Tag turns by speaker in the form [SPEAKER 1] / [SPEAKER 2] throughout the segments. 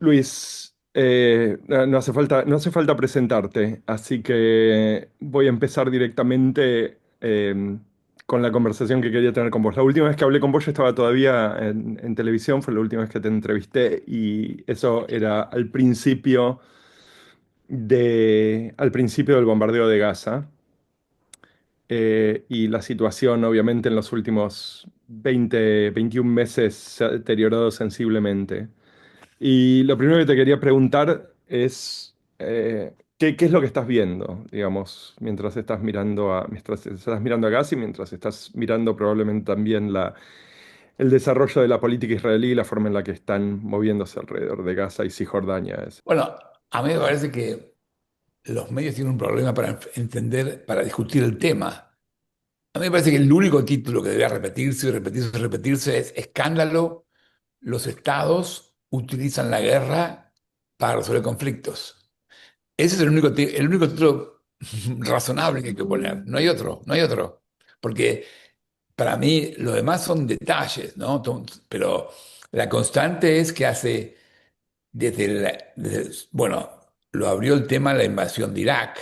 [SPEAKER 1] Luis, no hace falta presentarte, así que voy a empezar directamente con la conversación que quería tener con vos. La última vez que hablé con vos yo estaba todavía en televisión, fue la última vez que te entrevisté y eso era al principio del bombardeo de Gaza. Y la situación obviamente en los últimos 21 meses se ha deteriorado sensiblemente. Y lo primero que te quería preguntar es, ¿qué es lo que estás viendo, digamos, mientras estás mirando a Gaza y mientras estás mirando probablemente también el desarrollo de la política israelí y la forma en la que están moviéndose alrededor de Gaza y Cisjordania?
[SPEAKER 2] Bueno, a mí me parece que los medios tienen un problema para entender, para discutir el tema. A mí me parece que el único título que debería repetirse y repetirse y repetirse es escándalo, los estados utilizan la guerra para resolver conflictos. Ese es el único título razonable que hay que poner. No hay otro, no hay otro. Porque para mí lo demás son detalles, ¿no? Pero la constante es que hace bueno, lo abrió el tema de la invasión de Irak,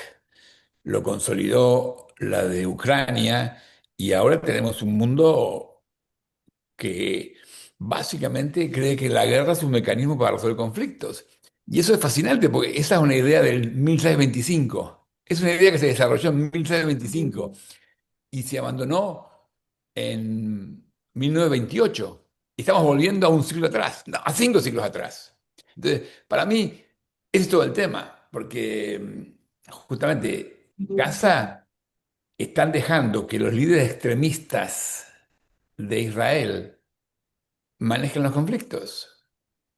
[SPEAKER 2] lo consolidó la de Ucrania y ahora tenemos un mundo que básicamente cree que la guerra es un mecanismo para resolver conflictos. Y eso es fascinante porque esa es una idea del 1625. Es una idea que se desarrolló en 1625 y se abandonó en 1928. Y estamos volviendo a un siglo atrás, no, a 5 siglos atrás. Entonces, para mí, ese es todo el tema, porque justamente Gaza están dejando que los líderes extremistas de Israel manejen los conflictos,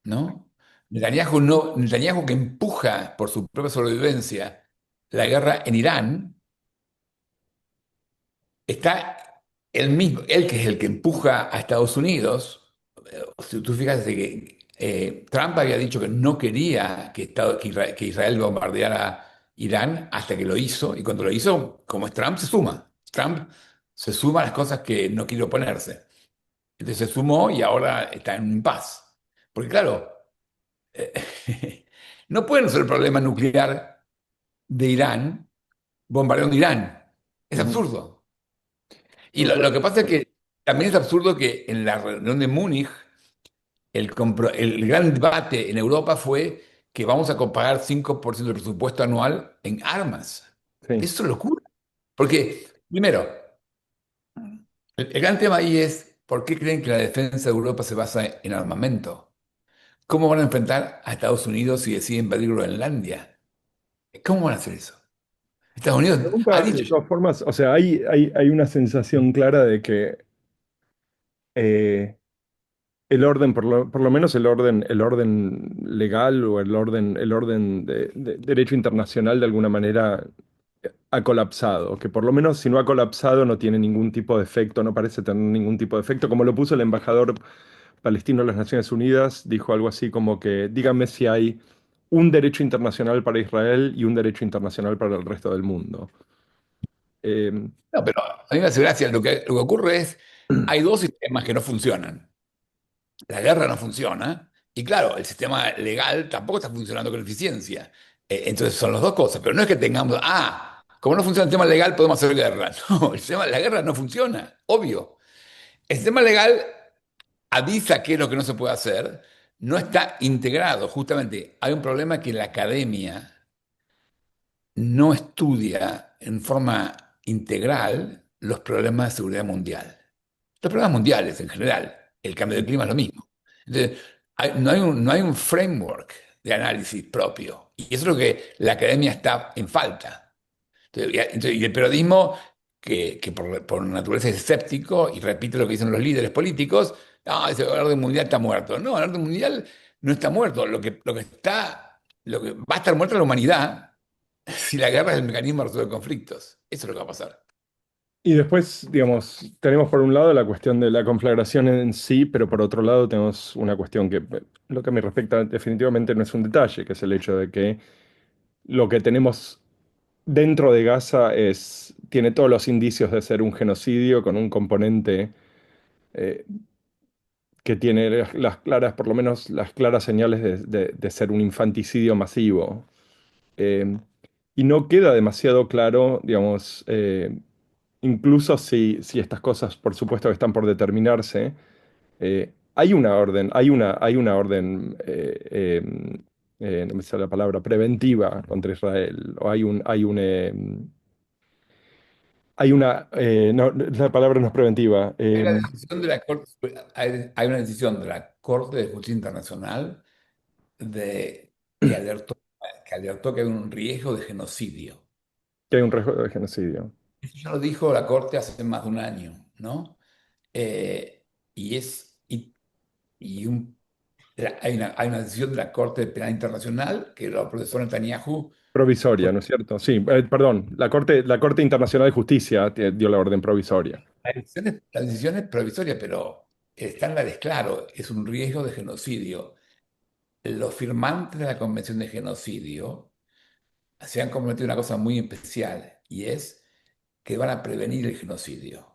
[SPEAKER 2] ¿no? Netanyahu, no, Netanyahu que empuja por su propia sobrevivencia la guerra en Irán, está él mismo, él que es el que empuja a Estados Unidos. Si tú fijas que Trump había dicho que no quería que Israel bombardeara Irán hasta que lo hizo, y cuando lo hizo, como es Trump, se suma. Trump se suma a las cosas que no quiere oponerse. Entonces se sumó y ahora está en un paz. Porque claro, no pueden resolver el problema nuclear de Irán bombardeando Irán. Es
[SPEAKER 1] Ujú.
[SPEAKER 2] absurdo. Y
[SPEAKER 1] No,
[SPEAKER 2] lo que pasa es que también es absurdo que en la reunión de Múnich, el gran debate en Europa fue que vamos a pagar 5% del presupuesto anual en armas.
[SPEAKER 1] sí.
[SPEAKER 2] Eso es locura. Porque, primero, el gran tema ahí es por qué creen que la defensa de Europa se basa en armamento. ¿Cómo van a enfrentar a Estados Unidos si deciden invadir Groenlandia? ¿Cómo van a hacer eso? Estados Unidos ha
[SPEAKER 1] Pregunta,
[SPEAKER 2] dicho,
[SPEAKER 1] de todas formas, o sea, hay una sensación clara de que eh, el orden, por lo menos el orden legal o el orden de derecho internacional de alguna manera ha colapsado, que por lo menos si no ha colapsado no tiene ningún tipo de efecto, no parece tener ningún tipo de efecto, como lo puso el embajador palestino de las Naciones Unidas, dijo algo así como que díganme si hay un derecho internacional para Israel y un derecho internacional para el resto del mundo. Eh,
[SPEAKER 2] no, pero a mí me hace gracia, lo que ocurre es, hay dos sistemas que no funcionan. La guerra no funciona y claro, el sistema legal tampoco está funcionando con eficiencia. Entonces son las dos cosas, pero no es que tengamos, como no funciona el tema legal, podemos hacer guerra. No, la guerra no funciona, obvio. El sistema legal avisa qué es lo que no se puede hacer, no está integrado. Justamente hay un problema que la academia no estudia en forma integral los problemas de seguridad mundial. Los problemas mundiales en general, el cambio del clima es lo mismo. Entonces, no hay un framework de análisis propio. Y eso es lo que la academia está en falta. Y el periodismo, que por naturaleza es escéptico y repite lo que dicen los líderes políticos, no, ese orden mundial está muerto. No, el orden mundial no está muerto. Lo que va a estar muerta la humanidad si la guerra es el mecanismo de resolver conflictos. Eso es lo que va a pasar.
[SPEAKER 1] Y después, digamos, tenemos por un lado la cuestión de la conflagración en sí, pero por otro lado tenemos una cuestión que, lo que me respecta, definitivamente no es un detalle, que es el hecho de que lo que tenemos dentro de Gaza tiene todos los indicios de ser un genocidio con un componente eh, que tiene las claras, por lo menos las claras señales de ser un infanticidio masivo. Eh, y no queda demasiado claro, digamos, incluso si estas cosas, por supuesto, que están por determinarse, hay una orden, no me sale la palabra, preventiva contra Israel, o hay una, no, la palabra no es preventiva.
[SPEAKER 2] Hay una decisión de la Corte, hay una decisión de la Corte de Justicia Internacional de, que alertó que hay un riesgo de genocidio.
[SPEAKER 1] Que hay un riesgo de genocidio.
[SPEAKER 2] Eso ya lo dijo la Corte hace más de un año, ¿no? Eh, y es, y un- hay una decisión de la Corte Penal Internacional que lo procesó Netanyahu.
[SPEAKER 1] Provisoria, ¿no es cierto? Sí, perdón, la Corte Internacional de Justicia dio la orden provisoria.
[SPEAKER 2] La decisión es provisoria, pero está en la desclaro, es un riesgo de genocidio. Los firmantes de la Convención de Genocidio se han comprometido a una cosa muy especial y es que van a prevenir el genocidio.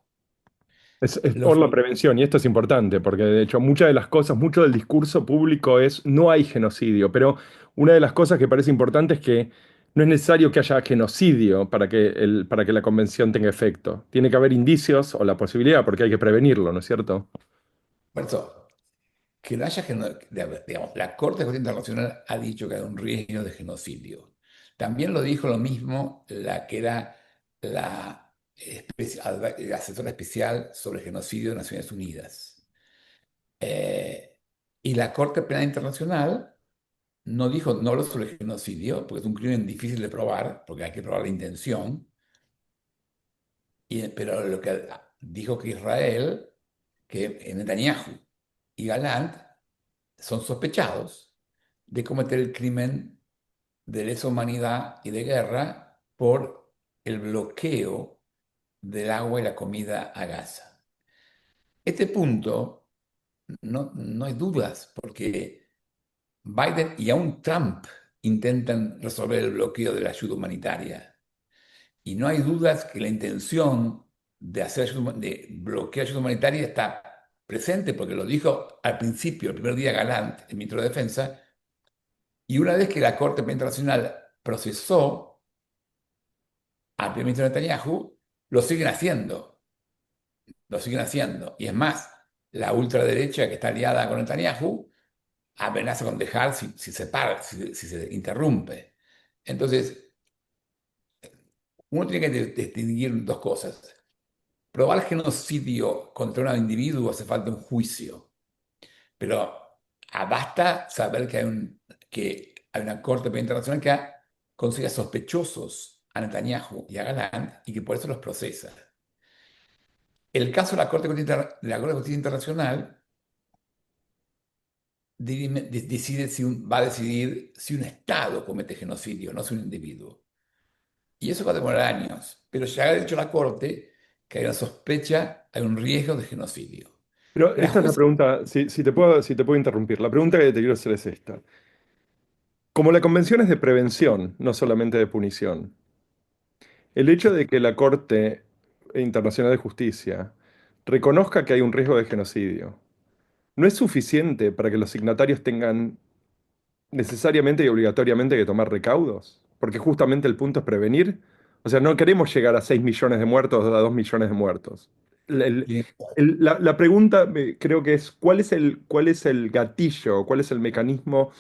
[SPEAKER 1] Es
[SPEAKER 2] Los,
[SPEAKER 1] por la prevención, y esto es importante, porque de hecho muchas de las cosas, mucho del discurso público es no hay genocidio, pero una de las cosas que parece importante es que no es necesario que haya genocidio para que la convención tenga efecto. Tiene que haber indicios o la posibilidad, porque hay que prevenirlo, ¿no es cierto?
[SPEAKER 2] por eso, que no haya digamos, la Corte de Justicia Internacional ha dicho que hay un riesgo de genocidio. También lo dijo lo mismo la que era la asesora especial sobre genocidio de Naciones Unidas. Eh, y la Corte Penal Internacional no dijo, no habló sobre genocidio, porque es un crimen difícil de probar, porque hay que probar la intención, pero lo que dijo que Israel, que Netanyahu y Gallant son sospechados de cometer el crimen de lesa humanidad y de guerra por el bloqueo del agua y la comida a Gaza. Este punto no hay dudas, porque Biden y aún Trump intentan resolver el bloqueo de la ayuda humanitaria. Y no hay dudas que la intención de bloquear ayuda humanitaria está presente, porque lo dijo al principio, el primer día Gallant, el ministro de Defensa, y una vez que la Corte Penal Internacional procesó al primer ministro Netanyahu, lo siguen haciendo, lo siguen haciendo. Y es más, la ultraderecha que está aliada con Netanyahu amenaza con dejar si se para, si se interrumpe. Entonces, uno tiene que distinguir dos cosas. Probar genocidio contra un individuo hace falta un juicio, pero basta saber que hay una Corte Penal Internacional que considera sospechosos a Netanyahu y a Galán y que por eso los procesa. El caso de de la Corte de Justicia Internacional decide va a decidir si un Estado comete genocidio, no si un individuo. Y eso va a demorar años, pero ya ha dicho la Corte que hay una sospecha, hay un riesgo de genocidio.
[SPEAKER 1] Pero
[SPEAKER 2] La
[SPEAKER 1] esta es la
[SPEAKER 2] jueza,
[SPEAKER 1] pregunta, si te puedo interrumpir. La pregunta que te quiero hacer es esta. Como la convención es de prevención, no solamente de punición, el hecho de que la Corte Internacional de Justicia reconozca que hay un riesgo de genocidio, ¿no es suficiente para que los signatarios tengan necesariamente y obligatoriamente que tomar recaudos? Porque justamente el punto es prevenir. O sea, no queremos llegar a 6 millones de muertos o a 2 millones de muertos. El- el- la pregunta creo que es, ¿cuál es el gatillo, cuál es el mecanismo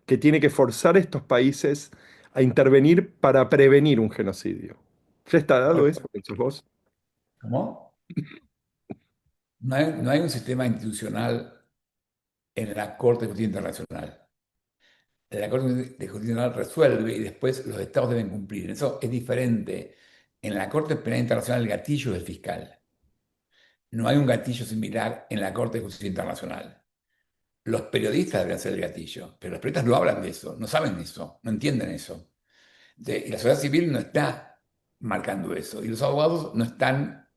[SPEAKER 1] que tiene que forzar a estos países a intervenir para prevenir un genocidio? ¿Ya está dado eso, pensás vos?
[SPEAKER 2] ¿cómo? No hay un sistema institucional en la Corte de Justicia Internacional. La Corte de Justicia Internacional resuelve y después los estados deben cumplir. Eso es diferente. En la Corte Penal Internacional el gatillo es el fiscal. No hay un gatillo similar en la Corte de Justicia Internacional. Los periodistas deben ser el gatillo, pero los periodistas no hablan de eso, no saben eso, no entienden eso. Y la sociedad civil no está marcando eso. Y los abogados no están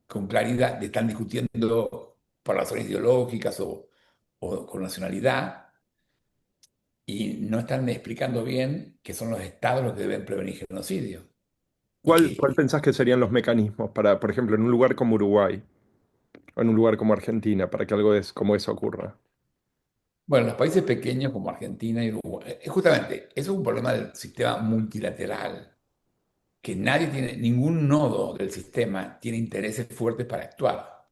[SPEAKER 2] con claridad, están discutiendo por razones ideológicas o con nacionalidad, y no están explicando bien que son los estados los que deben prevenir genocidio. Y
[SPEAKER 1] ¿Cuál
[SPEAKER 2] que
[SPEAKER 1] pensás que serían los mecanismos para, por ejemplo, en un lugar como Uruguay? o en un lugar como Argentina para que algo como eso ocurra?
[SPEAKER 2] Bueno, los países pequeños como Argentina y Uruguay, justamente, eso es un problema del sistema multilateral, que nadie tiene, ningún nodo del sistema tiene intereses fuertes para actuar.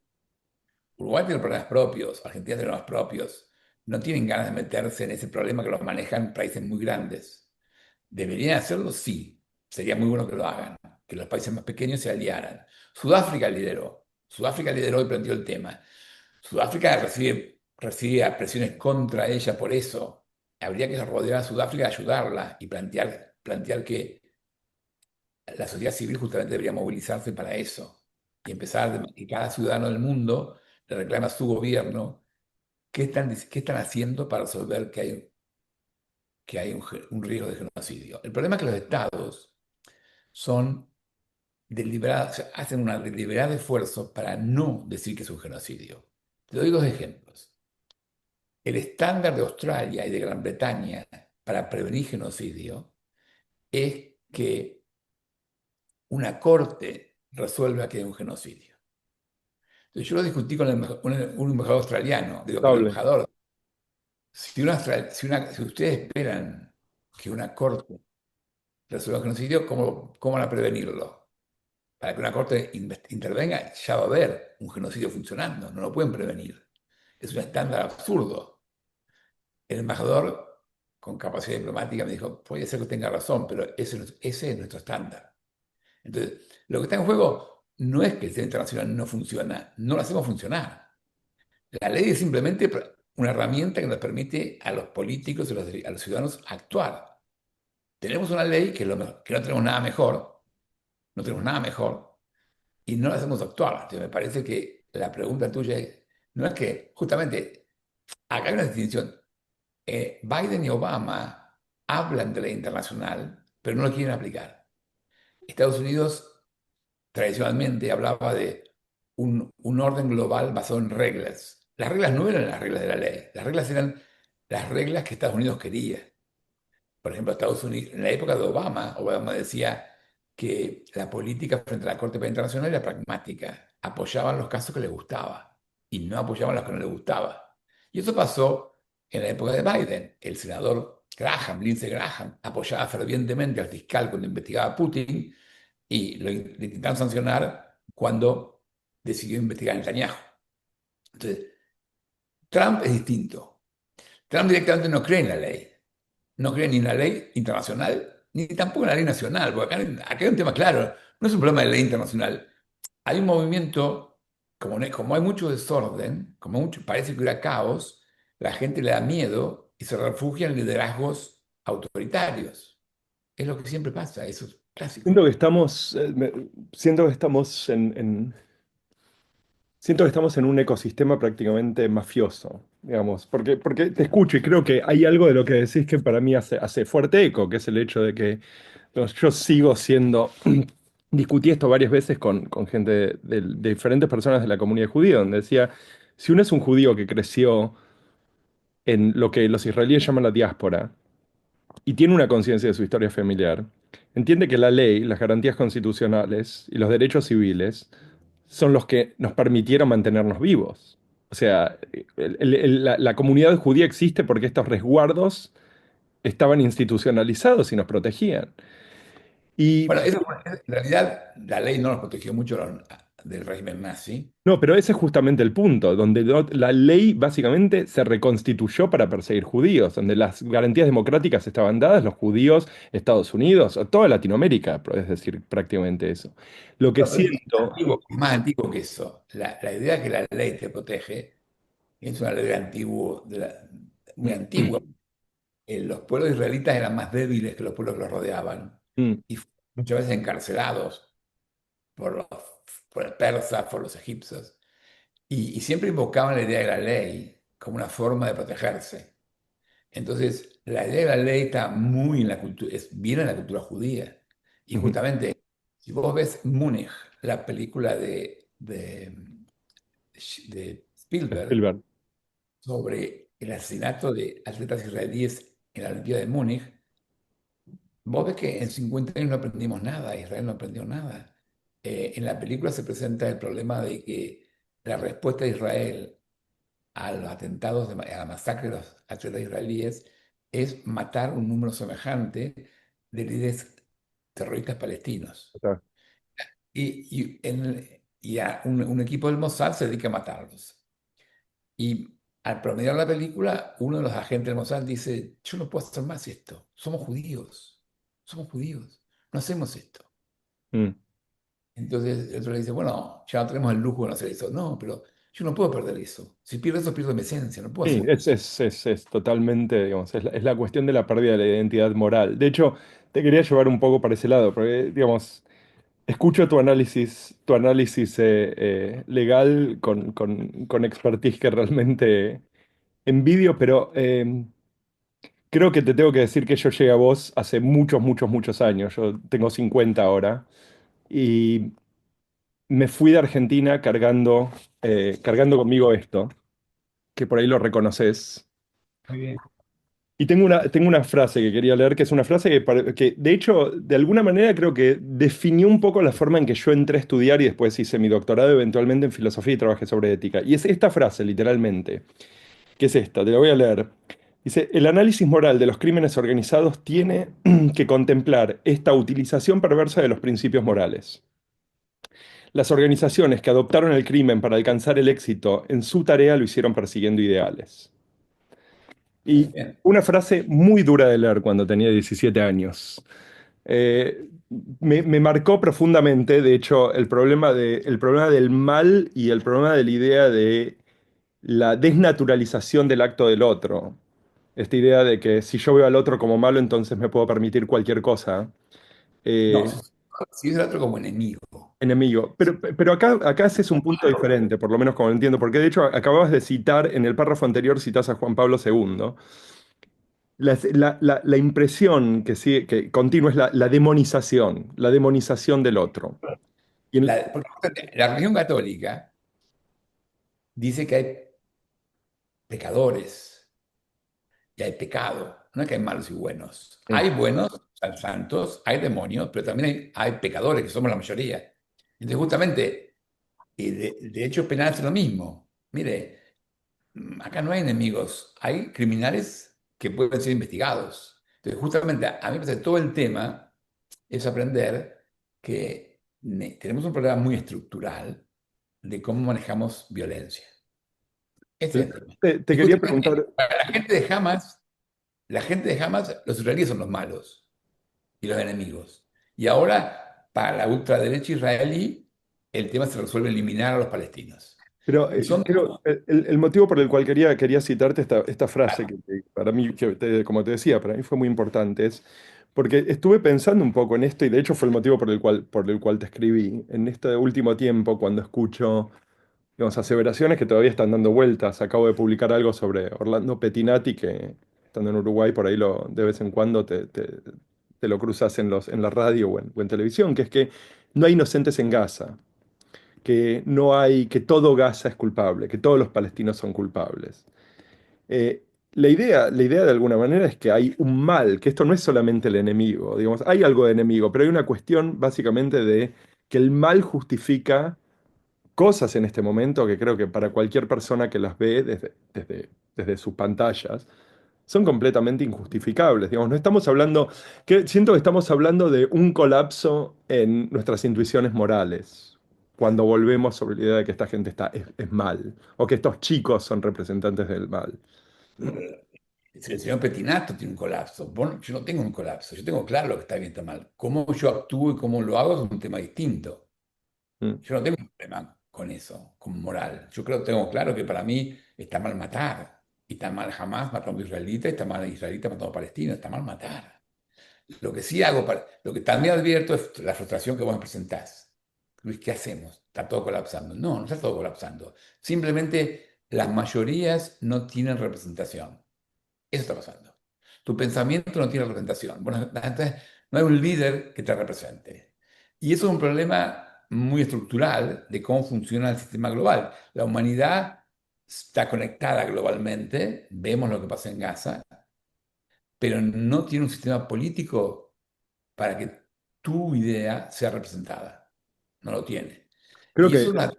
[SPEAKER 2] Uruguay tiene problemas propios, Argentina tiene problemas propios. No tienen ganas de meterse en ese problema que los manejan países muy grandes. ¿Deberían hacerlo? Sí. Sería muy bueno que lo hagan, que los países más pequeños se aliaran. Sudáfrica lideró y planteó el tema. Sudáfrica recibe presiones contra ella por eso. Habría que rodear a Sudáfrica, ayudarla y plantear que la sociedad civil justamente debería movilizarse para eso y que cada ciudadano del mundo le reclama a su gobierno qué están haciendo para resolver que hay un riesgo de genocidio. El problema es que los estados son deliberados, o sea, hacen un deliberado esfuerzo para no decir que es un genocidio. Te doy dos ejemplos. El estándar de Australia y de Gran Bretaña para prevenir genocidio es que una corte resuelva que hay un genocidio. Entonces, yo lo discutí con un embajador australiano, digo, con el
[SPEAKER 1] Notable.
[SPEAKER 2] embajador. Si ustedes esperan que una corte resuelva un genocidio, ¿cómo van a prevenirlo? Para que una corte intervenga, ya va a haber un genocidio funcionando, no lo pueden prevenir. Es un estándar absurdo. El embajador, con capacidad diplomática, me dijo, puede ser que tenga razón, pero ese es nuestro estándar. Entonces, lo que está en juego no es que el sistema internacional no funciona, no lo hacemos funcionar. La ley es simplemente una herramienta que nos permite a los políticos y a los ciudadanos actuar. Tenemos una ley que no tenemos nada mejor, no tenemos nada mejor, y no la hacemos actuar. Entonces, me parece que la pregunta tuya no es que, justamente, acá hay una distinción. Biden y Obama hablan de ley internacional, pero no lo quieren aplicar. Estados Unidos tradicionalmente hablaba de un orden global basado en reglas. Las reglas no eran las reglas de la ley, las reglas eran las reglas que Estados Unidos quería. Por ejemplo, Estados Unidos, en la época de Obama, Obama decía que la política frente a la Corte Penal Internacional era pragmática, apoyaban los casos que les gustaba y no apoyaban los que no les gustaba. Y eso pasó en la época de Biden. El senador Graham, Lindsey Graham, apoyaba fervientemente al fiscal cuando investigaba a Putin y le intentaron sancionar cuando decidió investigar a Netanyahu. Entonces, Trump es distinto. Trump directamente no cree en la ley. No cree ni en la ley internacional, ni tampoco en la ley nacional, porque acá hay un tema claro, no es un problema de ley internacional. Hay un movimiento, como hay mucho desorden, parece que hubiera caos, la gente le da miedo y se refugia en liderazgos autoritarios. Es lo que siempre pasa, eso es
[SPEAKER 1] Siento
[SPEAKER 2] clásico.
[SPEAKER 1] que estamos, siento que estamos siento que estamos en un ecosistema prácticamente mafioso, digamos, porque te escucho y creo que hay algo de lo que decís que para mí hace fuerte eco, que es el hecho de que yo sigo siendo, discutí esto varias veces con gente de diferentes personas de la comunidad judía, donde decía, si uno es un judío que creció en lo que los israelíes llaman la diáspora, y tiene una conciencia de su historia familiar, entiende que la ley, las garantías constitucionales y los derechos civiles son los que nos permitieron mantenernos vivos. O sea, la comunidad judía existe porque estos resguardos estaban institucionalizados y nos protegían. Y
[SPEAKER 2] Bueno, en realidad la ley no los protegió mucho del régimen nazi.
[SPEAKER 1] no, pero ese es justamente el punto, donde la ley básicamente se reconstituyó para perseguir judíos, donde las garantías democráticas estaban dadas, los judíos, Estados Unidos, o toda Latinoamérica, es decir, prácticamente eso. Lo que
[SPEAKER 2] No, pero
[SPEAKER 1] siento,
[SPEAKER 2] es más antiguo que eso. La idea que la ley te protege es una ley muy antigua. Los pueblos israelitas eran más débiles que los pueblos que los rodeaban
[SPEAKER 1] mm,
[SPEAKER 2] y fueron muchas veces encarcelados por por los persas, por los egipcios. Y siempre invocaban la idea de la ley como una forma de protegerse. Entonces, la idea de la ley está muy en la cultura, viene en la cultura judía. Y
[SPEAKER 1] ujú,
[SPEAKER 2] justamente, si vos ves Múnich, la película de Spielberg,
[SPEAKER 1] Spielberg.
[SPEAKER 2] sobre el asesinato de atletas israelíes en la Olimpiada de Múnich, vos ves que en 50 años no aprendimos nada, Israel no aprendió nada. En la película se presenta el problema de que la respuesta de Israel a los atentados, a la masacre de los atletas israelíes, es matar un número semejante de líderes terroristas palestinos.
[SPEAKER 1] Total.
[SPEAKER 2] Un equipo del Mossad se dedica a matarlos. Y al promediar la película, uno de los agentes del Mossad dice, yo no puedo hacer más esto, somos judíos, no hacemos esto.
[SPEAKER 1] Mm.
[SPEAKER 2] Entonces el otro le dice, bueno, ya no tenemos el lujo de no hacer eso. No, pero yo no puedo perder eso. Si pierdo eso, pierdo mi esencia, no puedo
[SPEAKER 1] Sí,
[SPEAKER 2] hacer más.
[SPEAKER 1] es totalmente, digamos, es la cuestión de la pérdida de la identidad moral. De hecho, te quería llevar un poco para ese lado, porque, digamos, escucho tu análisis legal con expertise que realmente envidio, pero creo que te tengo que decir que yo llegué a vos hace muchos, muchos, muchos años. Yo tengo 50 ahora y me fui de Argentina cargando conmigo esto, que por ahí lo reconoces.
[SPEAKER 2] Muy bien.
[SPEAKER 1] Y tengo una frase que quería leer, que es una frase que, de hecho, de alguna manera creo que definió un poco la forma en que yo entré a estudiar y después hice mi doctorado eventualmente en filosofía y trabajé sobre ética. Y es esta frase, literalmente, que es esta, te la voy a leer. Dice, el análisis moral de los crímenes organizados tiene que contemplar esta utilización perversa de los principios morales. Las organizaciones que adoptaron el crimen para alcanzar el éxito en su tarea lo hicieron persiguiendo ideales.
[SPEAKER 2] Muy
[SPEAKER 1] Y
[SPEAKER 2] bien.
[SPEAKER 1] una frase muy dura de leer cuando tenía 17 años. Eh, me marcó profundamente, de hecho, el problema del mal y el problema de la idea de la desnaturalización del acto del otro. Esta idea de que si yo veo al otro como malo, entonces me puedo permitir cualquier cosa.
[SPEAKER 2] No,
[SPEAKER 1] Eh,
[SPEAKER 2] si es el otro como enemigo.
[SPEAKER 1] enemigo. Pero acá ese es un punto diferente, por lo menos como lo entiendo, porque de hecho acababas de citar, en el párrafo anterior citas a Juan Pablo II. La impresión que continua es la demonización del otro. Y
[SPEAKER 2] Porque la religión católica dice que hay pecadores y hay pecado. No es que hay malos y buenos.
[SPEAKER 1] sí,
[SPEAKER 2] Hay buenos, hay santos, hay demonios, pero también hay pecadores, que somos la mayoría. Entonces, justamente, y de hecho penal es lo mismo. Mire, acá no hay enemigos, hay criminales que pueden ser investigados. Entonces, justamente, a mí me parece que todo el tema es aprender que tenemos un problema muy estructural de cómo manejamos violencia. Ese es el tema.
[SPEAKER 1] te
[SPEAKER 2] Y
[SPEAKER 1] quería preguntar,
[SPEAKER 2] justamente para la gente de Hamas, los israelíes son los malos y los enemigos. Y ahora, para la ultraderecha israelí, el tema se resuelve eliminar a los palestinos.
[SPEAKER 1] pero
[SPEAKER 2] Y son
[SPEAKER 1] el motivo por el cual quería citarte esta frase, que para mí, como te decía, para mí fue muy importante, es porque estuve pensando un poco en esto y de hecho fue el motivo por el cual te escribí. En este último tiempo, cuando escucho, digamos, aseveraciones que todavía están dando vueltas. Acabo de publicar algo sobre Orlando Pettinati, que estando en Uruguay por ahí de vez en cuando te lo cruzas en la radio o en televisión, que es que no hay inocentes en Gaza, que no hay, que todo Gaza es culpable, que todos los palestinos son culpables. Eh, la idea de alguna manera es que hay un mal, que esto no es solamente el enemigo, digamos, hay algo de enemigo, pero hay una cuestión básicamente de que el mal justifica cosas en este momento que creo que para cualquier persona que las ve desde sus pantallas son completamente injustificables. Digamos, no estamos hablando, que siento que estamos hablando de un colapso en nuestras intuiciones morales, cuando volvemos sobre la idea de que esta gente es mal, o que estos chicos son representantes del mal.
[SPEAKER 2] si el señor Petinato tiene un colapso. Bueno, yo no tengo un colapso, yo tengo claro lo que está bien y está mal. Cómo yo actúo y cómo lo hago es un tema distinto.
[SPEAKER 1] Mm.
[SPEAKER 2] Yo no tengo un problema con eso, con moral. Yo creo, tengo claro que para mí está mal matar. Y está mal jamás matando a israelitas, está mal israelita matando a palestinos, está mal matar. Lo que sí hago, lo que también advierto es la frustración que vos me presentás. Luis, ¿qué hacemos? Está todo colapsando. No, no está todo colapsando. Simplemente las mayorías no tienen representación. Eso está pasando. Tu pensamiento no tiene representación. Bueno, entonces no hay un líder que te represente. Y eso es un problema muy estructural de cómo funciona el sistema global. La humanidad está conectada globalmente, vemos lo que pasa en Gaza, pero no tiene un sistema político para que tu idea sea representada. No lo tiene.
[SPEAKER 1] Creo
[SPEAKER 2] Y eso
[SPEAKER 1] que
[SPEAKER 2] es una...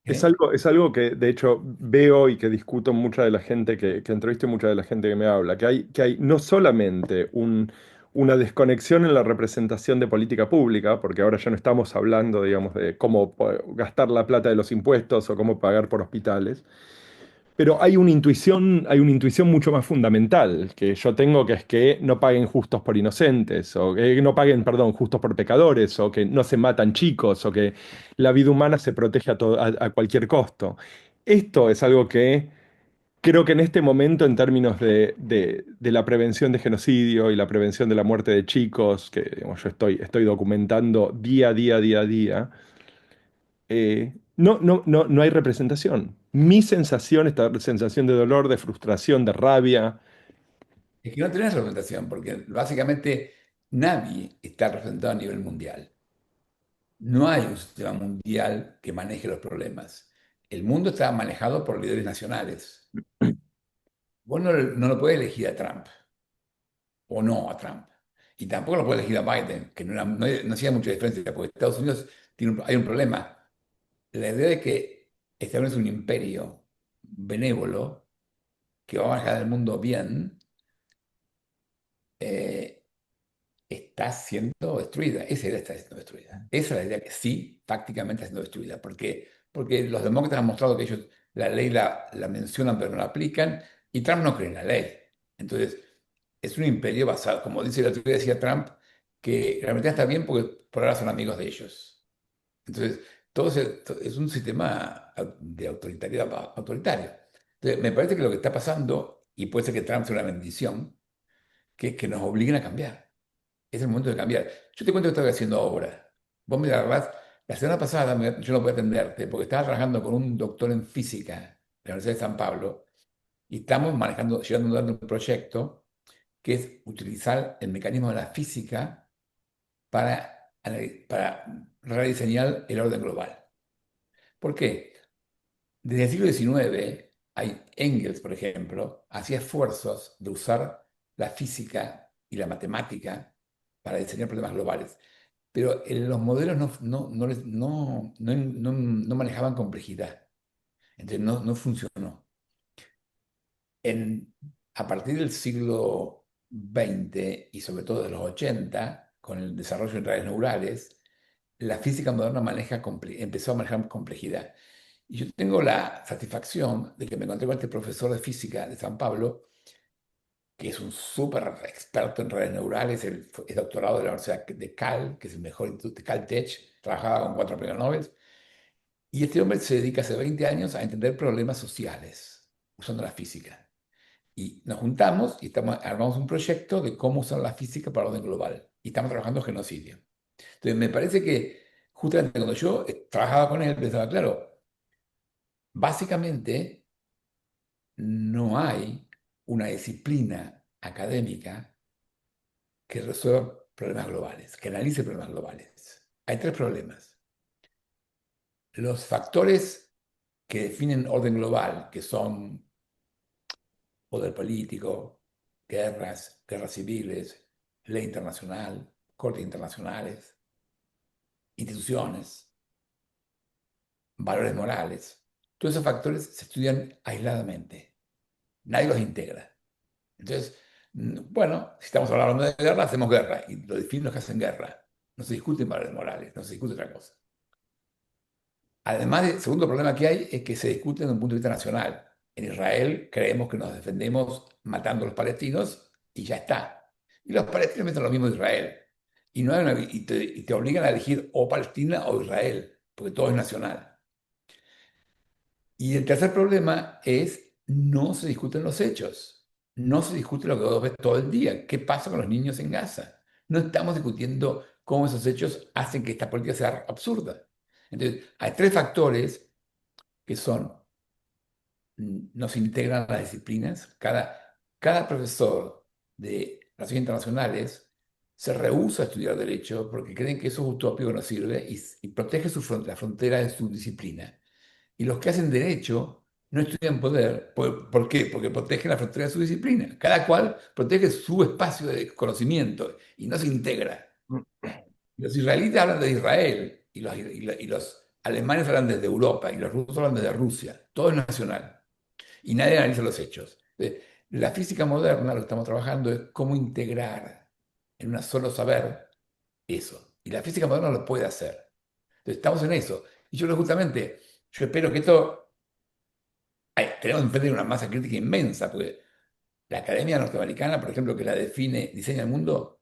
[SPEAKER 2] ¿eh?
[SPEAKER 1] Es algo que de hecho veo y que discuto mucha de la gente que entrevisto y mucha de la gente que me habla, que hay no solamente una desconexión en la representación de política pública, porque ahora ya no estamos hablando, digamos, de cómo gastar la plata de los impuestos o cómo pagar por hospitales, pero hay una intuición mucho más fundamental que yo tengo, que es que no paguen justos por inocentes, o que no paguen, perdón, justos por pecadores, o que no se matan chicos, o que la vida humana se protege a cualquier costo. Esto es algo que creo que en este momento, en términos de la prevención de genocidio y la prevención de la muerte de chicos, que digamos, estoy documentando día a día, no hay representación. Mi sensación, esta sensación de dolor, de frustración, de rabia,
[SPEAKER 2] Es que no tenés representación, porque básicamente nadie está representado a nivel mundial. No hay un sistema mundial que maneje los problemas. El mundo está manejado por líderes nacionales. Vos no lo podés elegir a Trump o no a Trump. Y tampoco lo puede elegir a Biden, que no hacía mucha diferencia, porque Estados Unidos hay un problema. La idea de que Estados Unidos es un imperio benévolo que va a manejar el mundo bien, eh, está siendo destruida. Esa idea está siendo destruida. Esa es la idea que sí, tácticamente está siendo destruida. ¿Por qué? Porque los demócratas han mostrado que ellos la ley la mencionan pero no la aplican y Trump no cree en la ley. Entonces, es un imperio basado, como dice la teoría, decía Trump, que la realidad está bien porque por ahora son amigos de ellos. Entonces, es un sistema de autoritariedad autoritario. Entonces, me parece que lo que está pasando, y puede ser que Trump sea una bendición, que es que nos obliguen a cambiar. Es el momento de cambiar. Yo te cuento que estoy haciendo ahora. Vos me agarrás, la semana pasada yo no pude atenderte porque estaba trabajando con un doctor en física de la Universidad de San Pablo y estamos manejando, llevando un proyecto que es utilizar el mecanismo de la física para rediseñar el orden global. ¿Por qué? Desde el siglo XIX, Engels, por ejemplo, hacía esfuerzos de usar la física y la matemática para diseñar problemas globales. Pero los modelos no manejaban complejidad, entonces no funcionó. En, a partir del siglo XX y sobre todo de los 80, con el desarrollo de redes neurales, la física moderna empezó a manejar complejidad. Y yo tengo la satisfacción de que me encontré con este profesor de física de San Pablo, que es un súper experto en redes neurales, es doctorado de la Universidad de Cal, que es el mejor instituto de Caltech, trabajaba con 4 premios Nobel, y este hombre se dedica hace 20 años a entender problemas sociales usando la física. Y nos juntamos y armamos un proyecto de cómo usar la física para el orden global. Y estamos trabajando en genocidio. Entonces, me parece que justamente cuando yo trabajaba con él, pensaba, claro, básicamente no hay una disciplina académica que resuelva problemas globales, que analice problemas globales. Hay tres problemas. Los factores que definen orden global, que son poder político, guerras civiles, ley internacional, cortes internacionales, instituciones, valores morales, todos esos factores se estudian aisladamente. Nadie los integra. Entonces, bueno, si estamos hablando de guerra, hacemos guerra. Y lo definen los que hacen guerra. No se discuten valores morales, no se discute otra cosa. Además, el segundo problema que hay es que se discute desde un punto de vista nacional. En Israel creemos que nos defendemos matando a los palestinos y ya está. Y los palestinos piensan lo mismo de Israel. Y te obligan a elegir o Palestina o Israel, porque todo es nacional. Y el tercer problema es no se discuten los hechos. No se discute lo que vos ves todo el día. ¿Qué pasa con los niños en Gaza? No estamos discutiendo cómo esos hechos hacen que esta política sea absurda. Entonces, hay tres factores que son, no se integran a las disciplinas. Cada profesor de relaciones internacionales se rehúsa a estudiar derecho porque creen que eso es utópico, no sirve y protege la frontera de su disciplina. Y los que hacen derecho no estudian poder. ¿Por qué? Porque protegen la frontera de su disciplina. Cada cual protege su espacio de conocimiento y no se integra. Los israelíes hablan de Israel y los alemanes hablan desde Europa y los rusos hablan desde Rusia. Todo es nacional. Y nadie analiza los hechos. La física moderna, lo que estamos trabajando, es cómo integrar en un solo saber eso. Y la física moderna lo puede hacer. Entonces, estamos en eso. Y yo creo justamente, yo espero que esto, tenemos enfrente una masa crítica inmensa, porque la academia norteamericana, por ejemplo, que la define, diseña el mundo,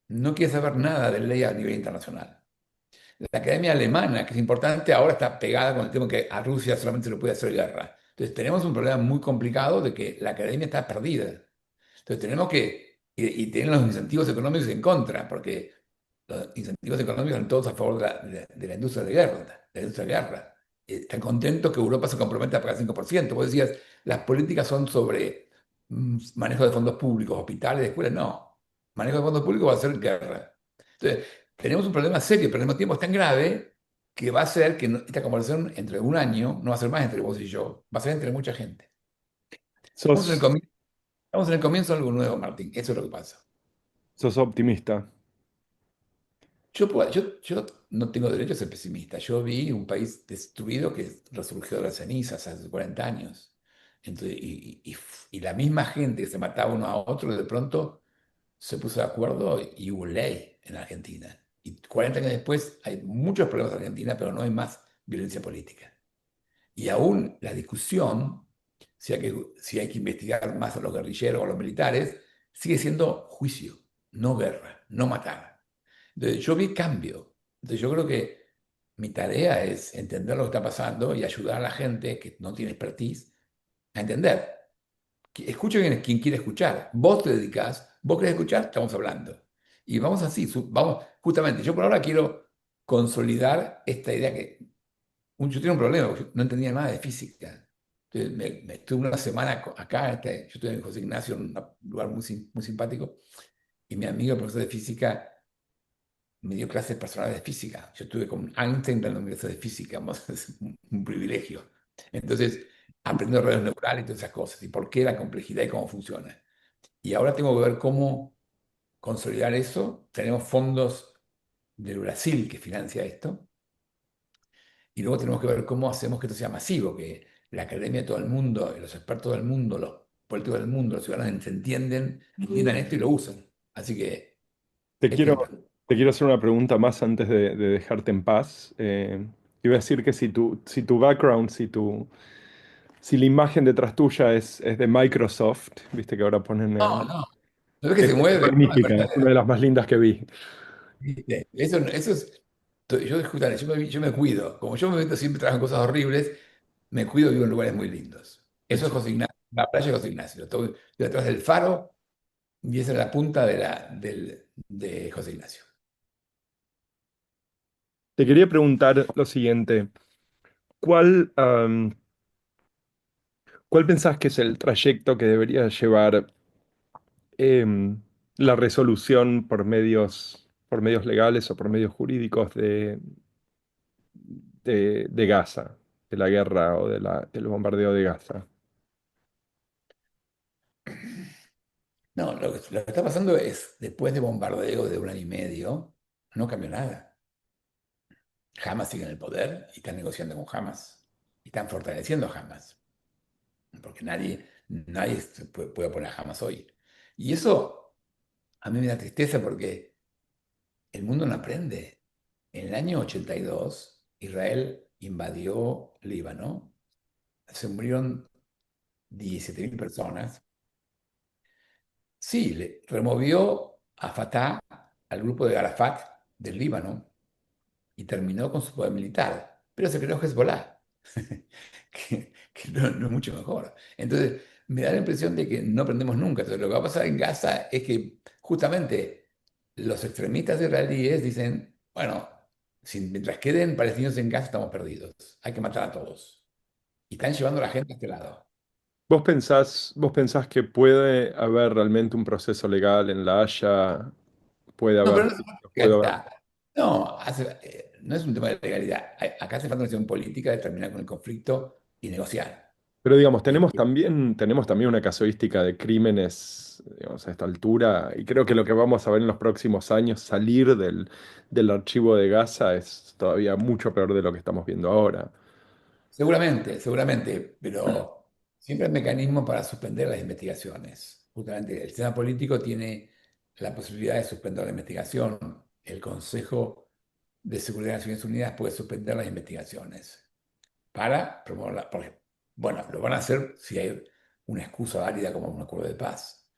[SPEAKER 2] no quiere saber nada de ley a nivel internacional. La academia alemana, que es importante, ahora está pegada con el tema que a Rusia solamente se le puede hacer guerra. Entonces tenemos un problema muy complicado de que la academia está perdida. Entonces tenemos que, y tienen los incentivos económicos en contra, porque los incentivos económicos son todos a favor de la industria de guerra, de la industria de guerra. Están contentos que Europa se comprometa a pagar 5%. Vos decías, las políticas son sobre manejo de fondos públicos, hospitales, escuelas. No, manejo de fondos públicos va a ser guerra. Entonces, tenemos un problema serio, pero al mismo tiempo es tan grave que va a ser que esta conversación entre un año no va a ser más entre vos y yo, va a ser entre mucha gente. Estamos en el
[SPEAKER 1] ¿Sos,
[SPEAKER 2] comienzo, estamos en el comienzo de algo nuevo, Martín. Eso es lo que pasa.
[SPEAKER 1] sos optimista?
[SPEAKER 2] Yo no tengo derecho a ser pesimista. Yo vi un país destruido que resurgió de las cenizas hace 40 años. Entonces, y la misma gente que se mataba uno a otro, de pronto se puso de acuerdo y hubo ley en Argentina. Y 40 años después hay muchos problemas en Argentina, pero no hay más violencia política. Y aún la discusión, si hay que investigar más a los guerrilleros o a los militares, sigue siendo juicio, no guerra, no matar. Entonces, yo vi cambio. Entonces, yo creo que mi tarea es entender lo que está pasando y ayudar a la gente que no tiene expertise a entender. Que escuche quien quiere escuchar. Vos te dedicás, vos querés escuchar, estamos hablando. Y vamos así, vamos, justamente, yo por ahora quiero consolidar esta idea que yo tenía un problema, porque yo no entendía nada de física. Entonces, me estuve una semana acá, yo estoy en José Ignacio, en un lugar muy simpático, y mi amigo, el profesor de física, me dio clases personales de física. Yo estuve con Einstein dando clases de física, es un privilegio. Entonces, aprendiendo redes neurales y todas esas cosas, y por qué la complejidad y cómo funciona. Y ahora tengo que ver cómo consolidar eso. Tenemos fondos del Brasil que financia esto, y luego tenemos que ver cómo hacemos que esto sea masivo, que la academia de todo el mundo, y los expertos del mundo, los políticos del mundo, los ciudadanos se entiendan esto y lo usan. Así que
[SPEAKER 1] Te
[SPEAKER 2] este es
[SPEAKER 1] quiero,
[SPEAKER 2] el plan.
[SPEAKER 1] te quiero hacer una pregunta más antes de dejarte en paz. Iba a decir que si tu background, si la imagen detrás tuya es de Microsoft, viste que ahora ponen
[SPEAKER 2] No,
[SPEAKER 1] en...
[SPEAKER 2] no. ¿No ves que
[SPEAKER 1] Es
[SPEAKER 2] se mueve? No, me
[SPEAKER 1] magnífica,
[SPEAKER 2] parece.
[SPEAKER 1] es una de las más lindas que vi.
[SPEAKER 2] ¿Viste? Eso es. Yo, justamente, yo me cuido. Como yo me meto siempre trabajo en cosas horribles, me cuido y vivo en lugares muy lindos. Eso es
[SPEAKER 1] Eso.
[SPEAKER 2] José Ignacio, la playa de José Ignacio. Estoy detrás del faro y esa es la punta de José Ignacio.
[SPEAKER 1] Te quería preguntar lo siguiente. ¿Cuál, cuál pensás que es el trayecto que debería llevar la resolución por medios legales o por medios jurídicos de Gaza, de la guerra o del bombardeo de Gaza?
[SPEAKER 2] No, lo que está pasando es, después de bombardeo de un año y medio, no cambió nada. Hamas sigue en el poder y están negociando con Hamas. Y están fortaleciendo a Hamas. Porque nadie puede poner a Hamas hoy. Y eso a mí me da tristeza porque el mundo no aprende. En el año 82, Israel invadió Líbano, se murieron 17.000 personas. Sí, le removió a Fatah, al grupo de Arafat del Líbano, y terminó con su poder militar, pero se creó Hezbollah, que no es mucho mejor. Entonces, me da la impresión de que no aprendemos nunca. Entonces, lo que va a pasar en Gaza es que justamente los extremistas israelíes dicen, bueno, mientras queden palestinos en Gaza estamos perdidos, hay que matar a todos. Y están llevando a la gente a este lado.
[SPEAKER 1] ¿Vos pensás que puede haber realmente un proceso legal en La Haya? Puede
[SPEAKER 2] No,
[SPEAKER 1] haber
[SPEAKER 2] pero no,
[SPEAKER 1] juicios,
[SPEAKER 2] ya
[SPEAKER 1] puede haber...
[SPEAKER 2] está. No, no es un tema de legalidad. Acá hace falta una decisión política de terminar con el conflicto y negociar.
[SPEAKER 1] Pero digamos,
[SPEAKER 2] Y
[SPEAKER 1] tenemos también una casuística de crímenes, digamos, a esta altura, y creo que lo que vamos a ver en los próximos años salir del archivo de Gaza es todavía mucho peor de lo que estamos viendo ahora.
[SPEAKER 2] seguramente, seguramente, pero siempre hay mecanismos para suspender las investigaciones. Justamente el sistema político tiene la posibilidad de suspender la investigación. El Consejo de Seguridad de Naciones Unidas puede suspender las investigaciones para promoverla. Porque, bueno, lo van a hacer si hay una excusa válida como un acuerdo de paz.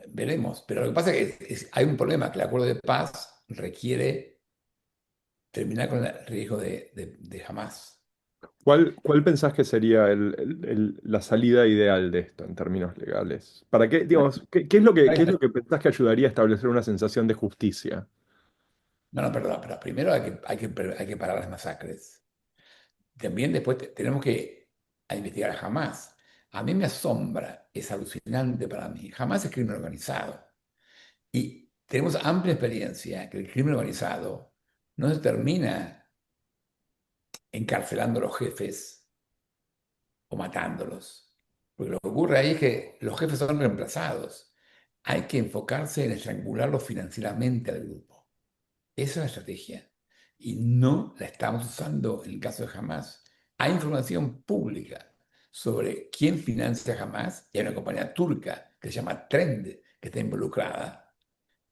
[SPEAKER 2] Veremos. Pero lo que pasa es que hay un problema, que el acuerdo de paz requiere terminar con el riesgo de Hamas.
[SPEAKER 1] ¿Cuál pensás que sería la salida ideal de esto en términos legales? ¿Para qué, digamos, qué es lo que pensás que ayudaría a establecer una sensación de justicia?
[SPEAKER 2] No, no, perdón, pero primero hay que parar las masacres. También después tenemos que investigar a Hamas. A mí me asombra, es alucinante para mí. Hamas es crimen organizado. Y tenemos amplia experiencia que el crimen organizado no se termina encarcelando a los jefes o matándolos. Porque lo que ocurre ahí es que los jefes son reemplazados. Hay que enfocarse en estrangularlos financieramente al grupo. Esa es la estrategia. Y no la estamos usando en el caso de Hamas. Hay información pública sobre quién financia a Hamas y hay una compañía turca que se llama Trend que está involucrada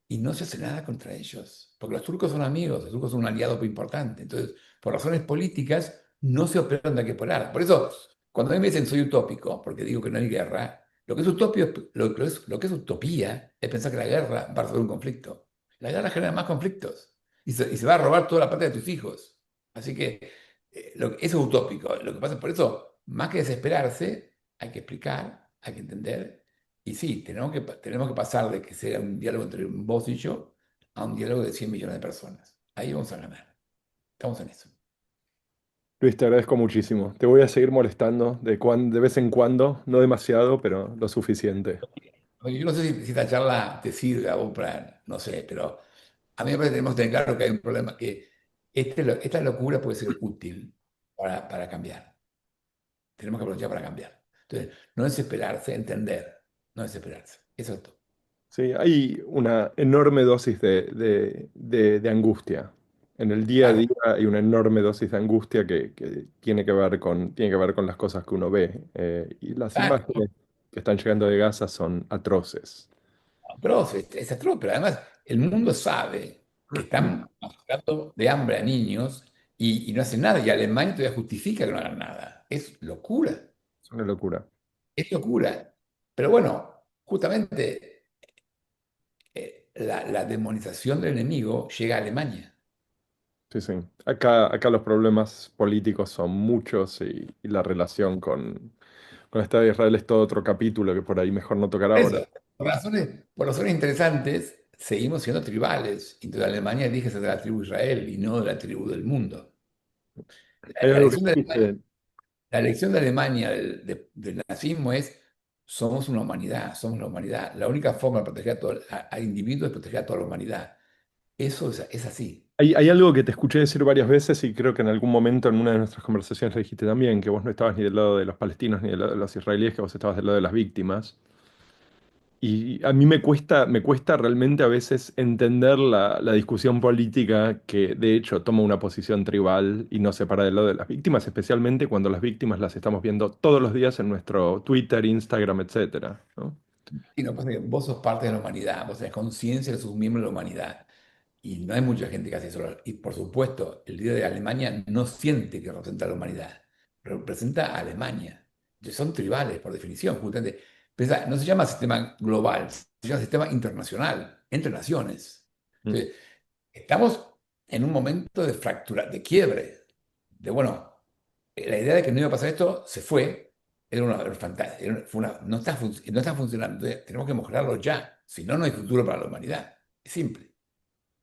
[SPEAKER 2] y no se hace nada contra ellos, porque los turcos son amigos, los turcos son un aliado muy importante. Entonces, por razones políticas, no se operan de qué parar. Por eso, cuando a mí me dicen soy utópico, porque digo que no hay guerra, lo que es utopio, lo que es utopía es pensar que la guerra va a resolver un conflicto. La guerra genera más conflictos y se va a robar toda la parte de tus hijos. Así que eso es utópico. Lo que pasa, por eso, más que desesperarse, hay que explicar, hay que entender y sí, tenemos que pasar de que sea un diálogo entre vos y yo a un diálogo de 100 millones de personas. Ahí vamos a ganar. Estamos en eso.
[SPEAKER 1] Luis, te agradezco muchísimo. Te voy a seguir molestando de vez en cuando, no demasiado, pero lo suficiente.
[SPEAKER 2] Oye, yo no sé si esta charla te sirve a vos para, no sé, pero a mí me parece que tenemos que tener claro que hay un problema, que esta locura puede ser útil para cambiar. Tenemos que aprovechar para cambiar. Entonces, no desesperarse, entender, no desesperarse. Eso es todo.
[SPEAKER 1] Sí, hay una enorme dosis de angustia. En el día a
[SPEAKER 2] Claro,
[SPEAKER 1] día hay una enorme dosis de angustia que tiene que ver con las cosas que uno ve. Y las
[SPEAKER 2] exacto.
[SPEAKER 1] imágenes que están llegando de Gaza son atroces.
[SPEAKER 2] Atroz, es atroz, pero además el mundo sabe que están matando de hambre a niños y no hacen nada, y Alemania todavía justifica que no hagan nada.
[SPEAKER 1] Es una locura.
[SPEAKER 2] Es locura. Pero bueno, justamente la demonización del enemigo llega a Alemania.
[SPEAKER 1] Sí, sí. Acá los problemas políticos son muchos y la relación con el Estado de Israel es todo otro capítulo que por ahí mejor no tocar ahora.
[SPEAKER 2] Eso, por razones interesantes, seguimos siendo tribales. Entonces Alemania elige ser de la tribu de Israel y no de la tribu del mundo.
[SPEAKER 1] Hay
[SPEAKER 2] La
[SPEAKER 1] algo que
[SPEAKER 2] elección de Alemania
[SPEAKER 1] dijiste.
[SPEAKER 2] La elección de Alemania del nazismo es, somos una humanidad, somos la humanidad. La única forma de proteger al individuo es proteger a toda la humanidad. Eso es así.
[SPEAKER 1] Hay algo que te escuché decir varias veces y creo que en algún momento en una de nuestras conversaciones le dijiste también, que vos no estabas ni del lado de los palestinos ni del lado de los israelíes, que vos estabas del lado de las víctimas. Y a mí me cuesta realmente a veces entender la discusión política que de hecho toma una posición tribal y no se para del lado de las víctimas, especialmente cuando las víctimas las estamos viendo todos los días en nuestro Twitter, Instagram, etcétera, ¿no?
[SPEAKER 2] Y no pasa que vos sos parte de la humanidad, vos tenés conciencia de sus miembros de la humanidad. Y no hay mucha gente que hace eso. Y por supuesto, el líder de Alemania no siente que representa a la humanidad, representa a Alemania. Entonces, son tribales, por definición, justamente. No se llama sistema global, se llama sistema internacional, entre naciones.
[SPEAKER 1] Mm.
[SPEAKER 2] Entonces, estamos en un momento de fractura, de quiebre, de bueno, la idea de que no iba a pasar esto se fue, era fantasía, no está funcionando. Entonces, tenemos que mejorarlo ya, si no, no hay futuro para la humanidad. Es simple,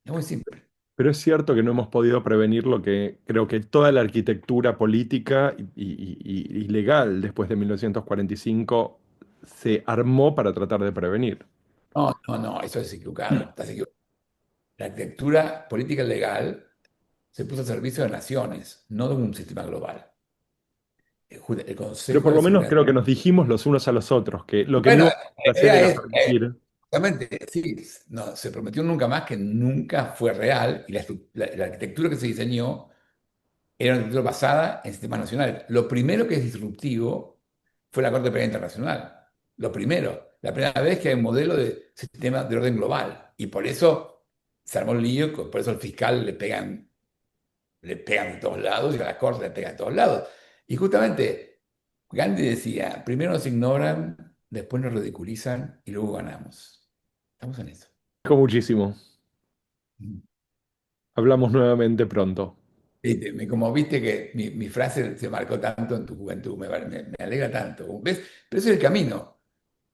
[SPEAKER 2] es muy simple.
[SPEAKER 1] Pero es cierto que no hemos podido prevenir lo que creo que toda la arquitectura política y legal después de 1945 se armó para tratar de prevenir.
[SPEAKER 2] No, no, no, eso es equivocado, estás equivocado. La arquitectura política y legal se puso al servicio de naciones, no de un sistema global. El
[SPEAKER 1] Pero
[SPEAKER 2] Consejo
[SPEAKER 1] por
[SPEAKER 2] de
[SPEAKER 1] lo menos
[SPEAKER 2] Seguridad.
[SPEAKER 1] creo que nos dijimos los unos a los otros que lo que no
[SPEAKER 2] Bueno,
[SPEAKER 1] íbamos a
[SPEAKER 2] la
[SPEAKER 1] hacer
[SPEAKER 2] idea
[SPEAKER 1] era
[SPEAKER 2] es,
[SPEAKER 1] permitir.
[SPEAKER 2] justamente, sí, no, se prometió nunca más que nunca fue real y la arquitectura que se diseñó era una arquitectura basada en sistemas nacionales. Lo primero que es disruptivo fue la Corte Penal Internacional. Lo primero, la primera vez que hay un modelo de sistema de orden global. Y por eso se armó el lío, por eso al fiscal le pegan de todos lados y a la Corte le pegan de todos lados. Y justamente Gandhi decía, primero nos ignoran, después nos ridiculizan y luego ganamos. Estamos en eso.
[SPEAKER 1] Dijo muchísimo. Hablamos nuevamente pronto.
[SPEAKER 2] Viste, como viste que mi frase se marcó tanto en tu juventud, me alegra tanto. ¿Ves? Pero ese es el camino.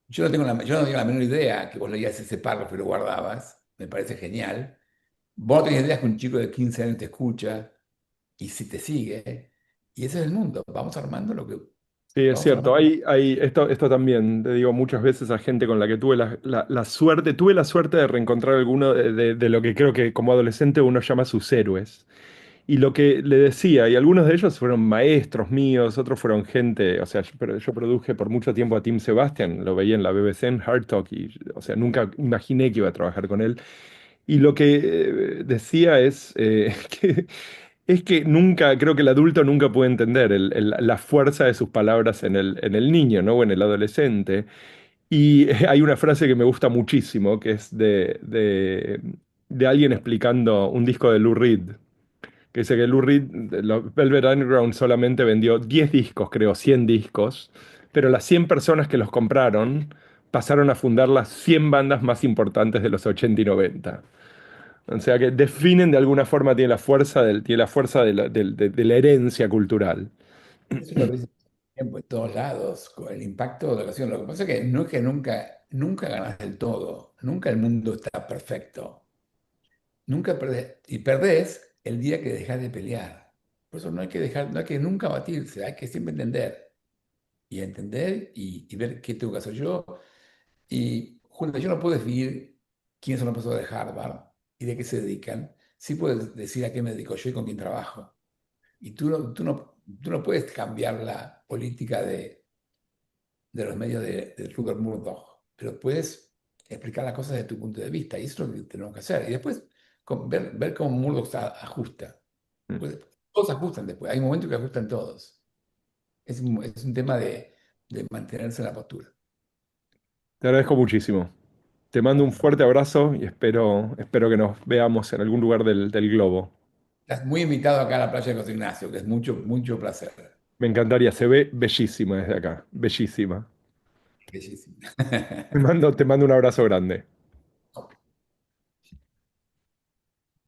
[SPEAKER 2] Yo no tengo la menor idea que vos leías ese párrafo y lo guardabas. Me parece genial. Vos no tenés idea que un chico de 15 años te escucha y si te sigue. Y ese es el mundo. Vamos armando lo que
[SPEAKER 1] Sí, es
[SPEAKER 2] vamos
[SPEAKER 1] cierto.
[SPEAKER 2] armando.
[SPEAKER 1] Esto también, te digo muchas veces a gente con la que tuve la suerte, tuve la suerte de reencontrar alguno de lo que creo que como adolescente uno llama sus héroes. Y lo que le decía, y algunos de ellos fueron maestros míos, otros fueron gente, o sea, yo produje por mucho tiempo a Tim Sebastian, lo veía en la BBC en Hard Talk, y, o sea, nunca imaginé que iba a trabajar con él. Y lo que decía es que es que nunca, creo que el adulto nunca puede entender la fuerza de sus palabras en el niño, ¿no? O en el adolescente. Y hay una frase que me gusta muchísimo, que es de alguien explicando un disco de Lou Reed, que dice que Lou Reed, Velvet Underground solamente vendió 10 discos, creo, 100 discos, pero las 100 personas que los compraron pasaron a fundar las 100 bandas más importantes de los 80 y 90. O sea que definen de alguna forma, tiene la fuerza de la herencia cultural.
[SPEAKER 2] Eso lo ves tiempo en todos lados, con el impacto de la ocasión. Lo que pasa es que no es que nunca ganas del todo. Nunca el mundo está perfecto. Nunca perdés. Y perdés el día que dejas de pelear. Por eso no hay que dejar, no hay que nunca batirse, hay que siempre entender. Y entender y ver qué tengo que hacer yo. Y, Julia, yo no puedo definir quiénes son los profesores de Harvard y de qué se dedican. Sí puedo decir a qué me dedico yo y con quién trabajo. Y tú no puedes cambiar la política de los medios de Rupert Murdoch, pero puedes explicar las cosas desde tu punto de vista. Y eso es lo que tenemos que hacer. Y después ver cómo Murdoch ajusta. Pues, todos ajustan después. Hay momentos que ajustan todos. Es un tema de mantenerse en la postura.
[SPEAKER 1] Te agradezco muchísimo. Te mando un fuerte abrazo y espero que nos veamos en algún lugar del globo.
[SPEAKER 2] Estás muy invitado acá a la playa de José Ignacio, que es mucho, mucho placer.
[SPEAKER 1] Me encantaría, se ve bellísima desde acá, bellísima.
[SPEAKER 2] Bellísimo.
[SPEAKER 1] Te mando un abrazo grande.